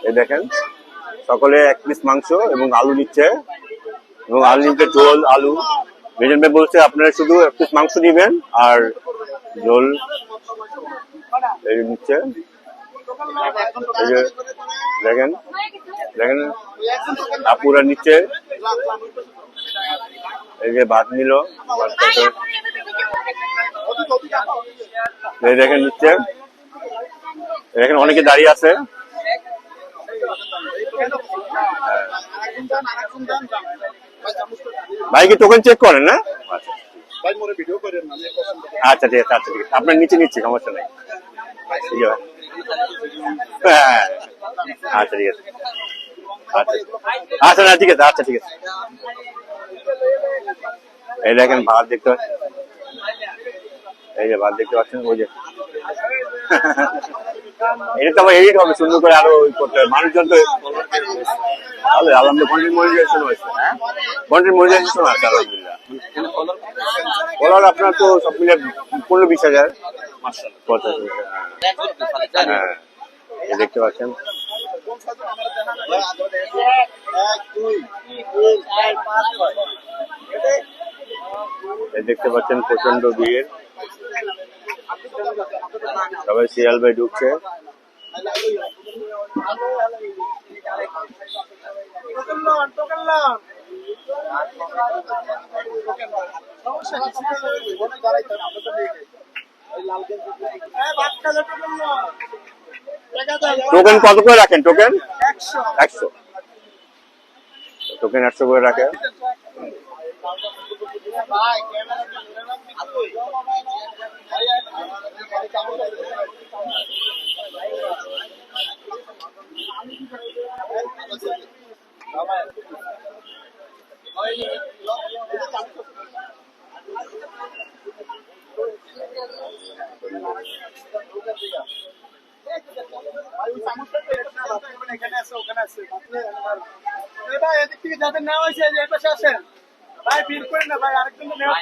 এই দেখেন সকলে 1 পিস মাংস এবং আলু নিচ্ছে এবং আনলিমিটেড ঝোল আলু। মেজর ভাই বলছে আপনারা শুধু 1 পিস মাংস দিবেন আর ঝোল এই নিচ্ছে। এই যে দেখেন দেখেন আপুরা নিচ্ছে, এই যে ভাত নিল, এই দেখেন নিচ্ছে, দেখেন অনেকে দাঁড়িয়ে আছে। ভাই কি টোকেন চেক করেন না? আচ্ছা ঠিক আছে, আচ্ছা ঠিক আছে, আপনার নিচে নিচ্ছি, সমস্যা নেই। হ্যাঁ আচ্ছা ঠিক আছে, আচ্ছা আচ্ছা না ঠিক আছে, আচ্ছা ঠিক আছে। এই দেখেন ভাত দেখতে পাচ্ছেন, এই যে ভাত দেখতে পাচ্ছেন, ওই যে এটা তো আমার এডিট হবে সুন্দর করে, আরো করতে হবে, মানুষজন তো আলহামদুলিল্লাহ কন্টেন্ট মনিটাইজেশন হয়েছে। হ্যাঁ কন্টেন্ট মনিটাইজেশন আছে আলহামদুলিল্লাহ। ফলোয়ার আপনার তো সব মিলে 15-20 হাজার। হ্যাঁ দেখতে পাচ্ছেন, দেখতে পাচ্ছেন প্রচন্ড ভিড়, সবাই সিরিয়াল বাই ঢুকছে। টোকেন কত করে রাখেন? টোকেন 100 টোকেন 100 করে রাখেন। এদিক থেকে যাদের নেওয়া হয়েছে এই পাশে আসেন ভাই, ভিড় করেন না ভাই, আরেকজন নেওয়া